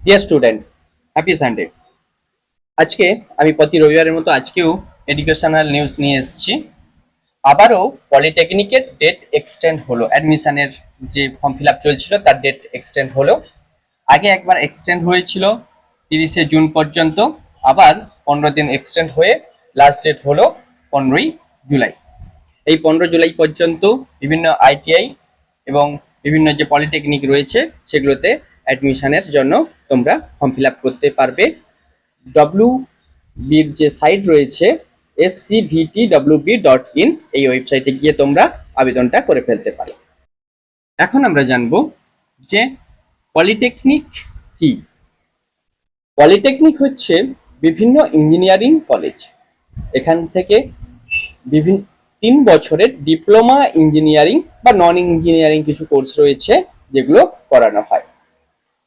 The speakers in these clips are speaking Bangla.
Dear student, happy Sunday. আজকে আমি প্রতি রবিবারের মতো আজকেও এডুকেশনাল নিউজ নিয়ে এসেছি। আবারও পলিটেকনিকের ডেট এক্সটেন্ড হলো, অ্যাডমিশনের যে ফর্ম ফিল আপ চলছিল তার ডেট এক্সটেন্ড হলো। আগে একবার এক্সটেন্ড হয়েছিল 30শে জুন পর্যন্ত, আবার 15 দিন এক্সটেন্ড হয়ে লাস্ট ডেট হলো 15ই জুলাই। এই 15 জুলাই পর্যন্ত বিভিন্ন আইটিআই এবং বিভিন্ন যে পলিটেকনিক রয়েছে সেগুলোতে অ্যাডমিশনের জন্য তোমরা ফর্ম ফিল আপ করতে পারবে। ডব্লিউ বির যে সাইট রয়েছে scvtwb.in, এই ওয়েবসাইটে গিয়ে তোমরা আবেদনটা করে ফেলতে পারো। এখন আমরা জানবো যে পলিটেকনিক কি। পলিটেকনিক হচ্ছে বিভিন্ন ইঞ্জিনিয়ারিং কলেজ। এখান থেকে বিভিন্ন 3 বছরের ডিপ্লোমা ইঞ্জিনিয়ারিং বা নন ইঞ্জিনিয়ারিং কিছু কোর্স রয়েছে যেগুলো করানো হয়।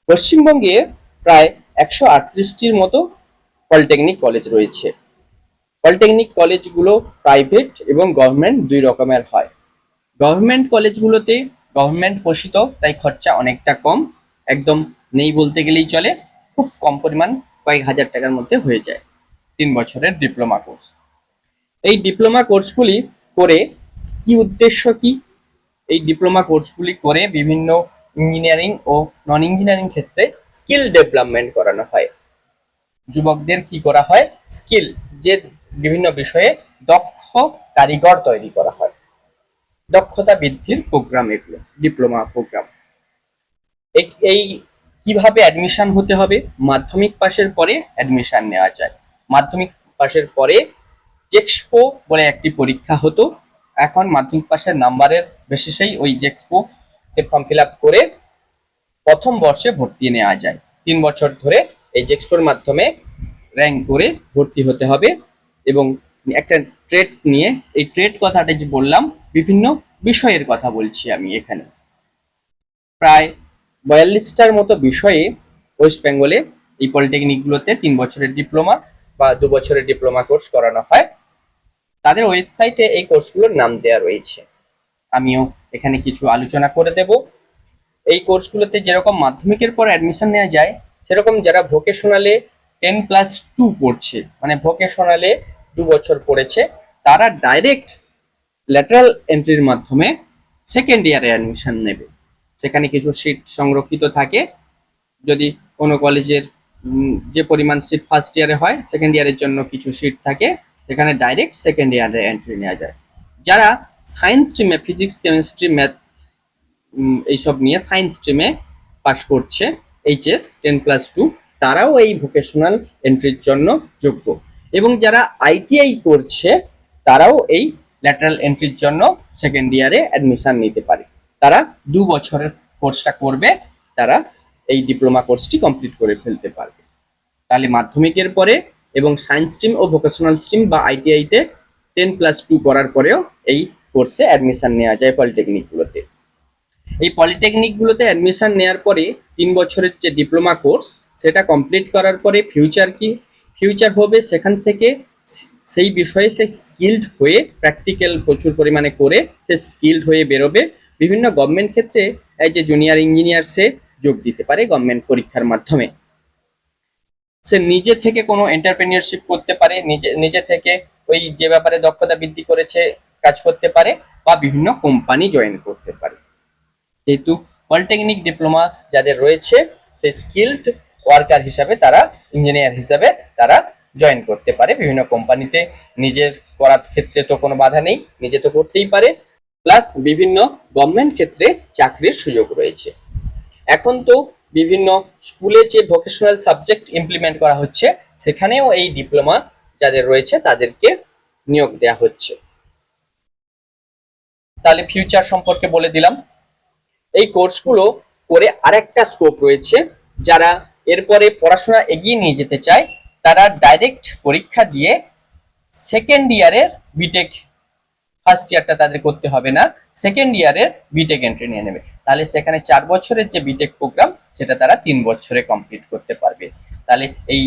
পশ্চিমবঙ্গে প্রায় 138টির মতো পলিটেকনিক কলেজ রয়েছে। পলিটেকনিক কলেজগুলো প্রাইভেট এবং গভর্নমেন্ট দুই রকমের হয়। গভর্নমেন্ট কলেজগুলোতে গভর্নমেন্ট পোষিত, তাই খরচা অনেকটা কম, একদম নেই বলতে গেলেই চলে। খুব কম পরিমাণ, কয়েক হাজার টাকার মধ্যে হয়ে যায় 3 বছরের ডিপ্লোমা কোর্স। এই ডিপ্লোমা কোর্সগুলি করে কি উদ্দেশ্য কি? এই ডিপ্লোমা কোর্সগুলি করে বিভিন্ন ইঞ্জিনিয়ারিং ও নন ইঞ্জিনিয়ারিং ক্ষেত্রে স্কিল ডেভেলপমেন্ট করানো হয়। যুবকদের কি করা হয়? স্কিল, যে বিভিন্ন বিষয়ে দক্ষ কারিগর তৈরি করা হয়। দক্ষতা বৃদ্ধির প্রোগ্রাম এগুলো, ডিপ্লোমা প্রোগ্রাম। এই কিভাবে অ্যাডমিশন হতে হবে? মাধ্যমিক পাশের পরে অ্যাডমিশন নেওয়া যায়। মাধ্যমিক পাশের পরে জেক্সপো বলে একটি পরীক্ষা হতো। এখন মাধ্যমিক পাশের নাম্বারের বেসিসেই ওই জেক্সপো ফর্ম ফিল আপ করে প্রথম বর্ষে ভর্তি নেওয়া যায়। 3 বছর ধরে এই জেক্সপোর মাধ্যমে র্যাঙ্ক করে ভর্তি হতে হবে। এবং একটা ট্রেড নিয়ে, এই ট্রেড কথাটা যে বললাম, বিভিন্ন বিষয়ের কথা বলছি আমি এখানে। প্রায় 42টার মতো বিষয়ে ওয়েস্ট বেঙ্গলে এই পলিটেকনিকগুলোতে 3 বছরের ডিপ্লোমা বা 2 বছরের ডিপ্লোমা কোর্স করানো হয়। তাদের ওয়েবসাইটে এই কোর্সগুলোর নাম দেওয়া রয়েছে, আমিও এখানে কিছু আলোচনা করে দেব। এই কোর্সগুলোতে যেরকম মাধ্যমিকের পর অ্যাডমিশন নেওয়া যায়, সেরকম যারা ভোকেশনালে 10+2 পড়ছে, মানে ভোকেশনালে 2 বছর পড়েছে, তারা ডাইরেক্ট ল্যাটারাল এন্ট্রির মাধ্যমে সেকেন্ড ইয়ারে অ্যাডমিশন নেবে। সেখানে কিছু সিট সংরক্ষিত থাকে। যদি কোনো কলেজের যে পরিমাণ সিট ফার্স্ট ইয়ারে হয়, সেকেন্ড ইয়ারের জন্য কিছু সিট থাকে, সেখানে ডাইরেক্ট সেকেন্ড ইয়ারে এন্ট্রি নেওয়া যায়। যারা সায়েন্স স্ট্রিমে, ফিজিক্স, কেমিস্ট্রি, ম্যাথ এইসব নিয়ে সায়েন্স স্ট্রিমে পাশ করছে, এইচএস 10+2, তারাও এই ভোকেশনাল এন্ট্রির জন্য যোগ্য। এবং যারা আইটিআই করছে, তারাও এই ল্যাটারাল এন্ট্রির জন্য সেকেন্ড ইয়ারে অ্যাডমিশন নিতে পারে। তারা 2 বছরের কোর্সটা করবে, তারা এই ডিপ্লোমা কোর্সটি কমপ্লিট করে ফেলতে পারবে। তাহলে মাধ্যমিকের পরে এবং সায়েন্স স্ট্রিম ও ভোকেশনাল স্ট্রিম বা আইটিআইতে 10+2 করার পরেও এই কোর্সে অ্যাডমিশন নেওয়া যায় পলিটেকনিকগুলোতে। এই পলিটেকনিকগুলোতে অ্যাডমিশন নেওয়ার পরে 3 বছরের যে ডিপ্লোমা কোর্স, সেটা কমপ্লিট করার পরে ফিউচার কি? ফিউচার হবে সেখান থেকে সেই বিষয়ে সে স্কিল্ড হয়ে, প্র্যাকটিক্যাল প্রচুর পরিমাণে করে সে স্কিল্ড হয়ে বেরোবে। বিভিন্ন গভর্নমেন্ট ক্ষেত্রে এই যে জুনিয়র ইঞ্জিনিয়ার, সে যোগ দিতে পারে গভর্নমেন্ট পরীক্ষার মাধ্যমে। সে নিজে থেকে কোনো এন্টারপ্রেনিয়রশিপ করতে পারে, নিজে থেকে ওই যে ব্যাপারে দক্ষতা বৃদ্ধি করেছে কাজ করতে পারে, বা বিভিন্ন কোম্পানি জয়েন করতে পারে। যেহেতু পলিটেকনিক ডিপ্লোমা যাদের রয়েছে, সেই স্কিলড ওয়ার্কার হিসাবে, তারা ইঞ্জিনিয়ার হিসাবে তারা জয়েন করতে পারে বিভিন্ন কোম্পানিতে। নিজের করার ক্ষেত্রে তো কোনো বাধা নেই, নিজে তো করতেই পারে। প্লাস বিভিন্ন গভর্নমেন্ট ক্ষেত্রে চাকরির সুযোগ রয়েছে। এখন তো বিভিন্ন স্কুলে যে ভোকেশনাল সাবজেক্ট ইমপ্লিমেন্ট করা হচ্ছে, সেখানেও এই ডিপ্লোমা যাদের রয়েছে তাদেরকে নিয়োগ দেওয়া হচ্ছে। তাহলে ফিউচার সম্পর্কে বলে দিলাম। এই কোর্সগুলো করে আরেকটা স্কোপ রয়েছে। যারা এরপরে পড়াশোনা এগিয়ে নিয়ে যেতে চায়, তারা ডাইরেক্ট পরীক্ষা দিয়ে সেকেন্ড ইয়ারের বিটেক, ফার্স্ট ইয়ারটা তাদের করতে হবে না, সেকেন্ড ইয়ারের বিটেক এন্ট্রি নিয়ে নেবে। তাহলে সেখানে 4 বছরের যে বিটেক প্রোগ্রাম, সেটা তারা 3 বছরে কমপ্লিট করতে পারবে। তাহলে এই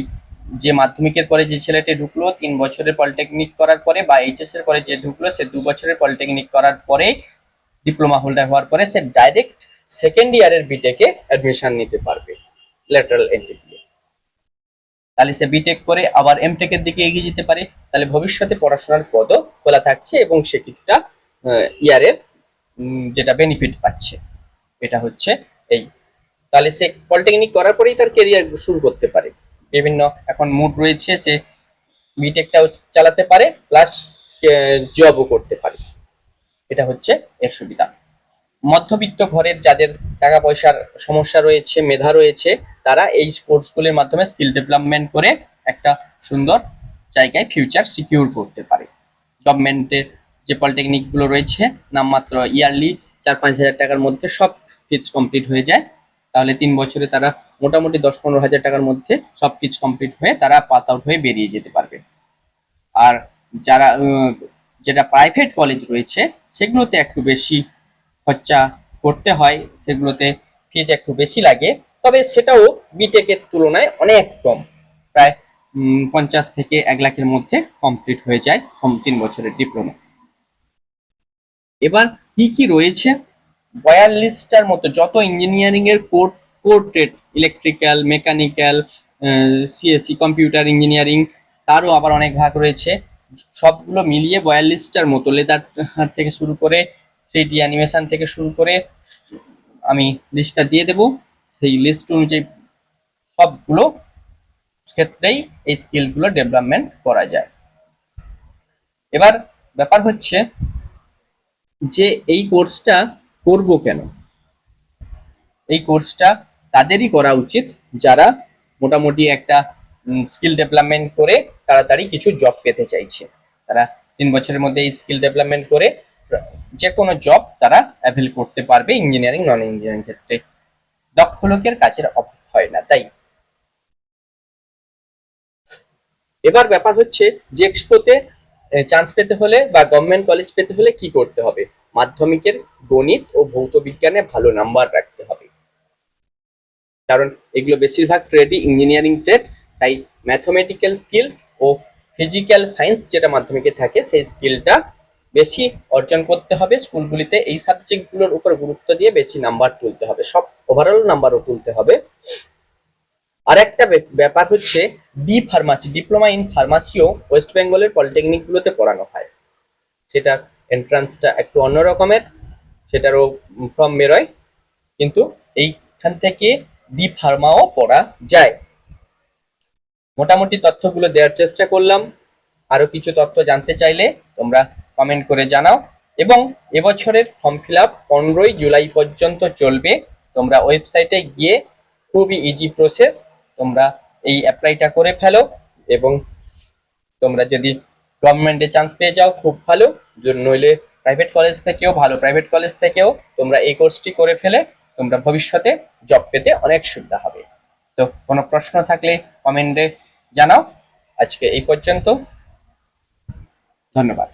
যে মাধ্যমিকের পরে যে ছেলেটি ঢুকলো, 3 বছরের পলিটেকনিক করার পরে, বা এইচএস এর পরে যে ঢুকলো, সে 2 বছরের পলিটেকনিক করার পরে, ডিপ্লোমা হোল্ডার হওয়ার পরে সে ডাইরেক্ট সেকেন্ড ইয়ারের বিটেকে অ্যাডমিশন নিতে পারবে। ল্যাটারাল এন্ট্রি দিয়ে। তাহলে সে বিটেক করে আবার এমটেক এর দিকে এগিয়ে যেতে পারে। তাহলে ভবিষ্যতে পড়াশোনার পদও খোলা থাকছে এবং সে কিছুটা ইয়ারের যেটা বেনিফিট পাচ্ছে। এটা হচ্ছে এই। তাহলে সে পলিটেকনিক করার পরেই তার কেরিয়ার শুরু করতে পারে। বিভিন্ন এখন মুড রয়েছে, সে বিটেকটাও চালাতে পারে প্লাস জবও করতে পারে। এটা হচ্ছে এর সুবিধা। মধ্যবিত্ত ঘরের যাদের টাকা পয়সার সমস্যা রয়েছে, মেধা রয়েছে, তারা এই কোর্সগুলির মাধ্যমে স্কিল ডেভেলপমেন্ট করে একটা সুন্দর জায়গায় ফিউচার সিকিউর করতে পারে। গভর্নমেন্টের যে পলিটেকনিক গুলো রয়েছে নামমাত্র ইয়ারলি 4-5 হাজার টাকার মধ্যে সব ফিজ কমপ্লিট হয়ে যায়। তাহলে 3 বছরে তারা মোটামুটি 10-15 হাজার টাকার মধ্যে সব ফিজ কমপ্লিট হয়ে তারা পাস আউট হয়ে বেরিয়ে যেতে পারবে। আর যারা যেটা প্রাইভেট কলেজ রয়েছে সেগুলোতে একটু বেশি খরচা করতে হয়, সেগুলোতে ফিজ একটু বেশি লাগে, তবে সেটাও বিটেকের তুলনায় অনেক কম, প্রায় 50 থেকে 1 লাখের মধ্যে কমপ্লিট হয়ে যায় 3 বছরের ডিপ্লোমা। এবার কি কি রয়েছে, 42টার মতো যত ইঞ্জিনিয়ারিং এর core trade, electrical, mechanical, CSC, computer engineering, তারও আবার অনেক ভাগ রয়েছে। সবগুলো মিলিয়ে 42টার মতো, লেদার থেকে শুরু করে 3D অ্যানিমেশন থেকে শুরু করে আমি লিস্টটা দিয়ে দেব। সেই লিস্ট অনুযায়ী সবগুলো ক্ষেত্রেই এই স্কিলগুলো ডেভেলপমেন্ট করা যায়। এবার ব্যাপার হচ্ছে যে এই কোর্সটা করব কেন। এই কোর্সটা তাদেরই করা উচিত যারা মোটামুটি একটা স্কিল ডেভেলপমেন্ট করে তাড়াতাড়ি কিছু জব পেতে চাইছে। তারা 3 বছরের মধ্যে এই স্কিল ডেভেলপমেন্ট করে যে কোনো জব তারা অ্যাভেল করতে পারবে। ইঞ্জিনিয়ারিং, নন ইঞ্জিনিয়ারিং ক্ষেত্রে দক্ষ লোকের কাজের অভাব হয় না। তাই এবার ব্যাপার হচ্ছে যে এক্সপোতে চান্স পেতে হলে বা গভর্নমেন্ট কলেজ পেতে হলে কি করতে হবে। মাধ্যমিকের গণিত ও ভৌত বিজ্ঞানে ভালো নাম্বার রাখতে হবে, কারণ এগুলো বেশিরভাগ ট্রেডই ইঞ্জিনিয়ারিং ট্রেড। তাই ম্যাথমেটিক্যাল স্কিল ও ফিজিক্যাল সায়েন্স যেটা মাধ্যমিকে থাকে সেই স্কিলটা বেশি অর্জন করতে হবে। স্কুলগুলিতে এই সাবজেক্টগুলোর উপর গুরুত্ব দিয়ে বেশি নাম্বার তুলতে হবে, সব ওভারঅল নাম্বারও তুলতে হবে। আর একটা ব্যাপার হচ্ছে ফার্মাসি, ডিপ্লোমা ইন ফার্মাসিও ওয়েস্ট বেঙ্গলের পলিটেকনিক গুলোতে পড়ানো হয়। সেটার এন্ট্রান্সটা একটু অন্য রকমের, সেটারও ফর্ম বেরোয়, কিন্তু এইখান থেকে ফার্মাও পড়া যায়। মোটামুটি তথ্যগুলো দেওয়ার চেষ্টা করলাম। আরো কিছু তথ্য জানতে চাইলে তোমরা কমেন্ট করে জানাও। এবং এবছরের ফর্ম ফিল আপ 15ই জুলাই পর্যন্ত চলবে। তোমরা ওয়েবসাইটে গিয়ে খুবই ইজি প্রসেস, তোমরা এই অ্যাপ্লাইটা করে ফেলো। এবং তোমরা যদি গভর্নমেন্টে চান্স পেয়ে যাও খুব ভালো, নইলে প্রাইভেট কলেজ থেকেও ভালো, প্রাইভেট কলেজ থেকেও তোমরা এই কোর্সটি করে ফেলে তোমরা ভবিষ্যতে জব পেতে অনেক সুবিধা হবে। তো কোনো প্রশ্ন থাকলে কমেন্টে জানাও। আজকে এই পর্যন্ত, ধন্যবাদ।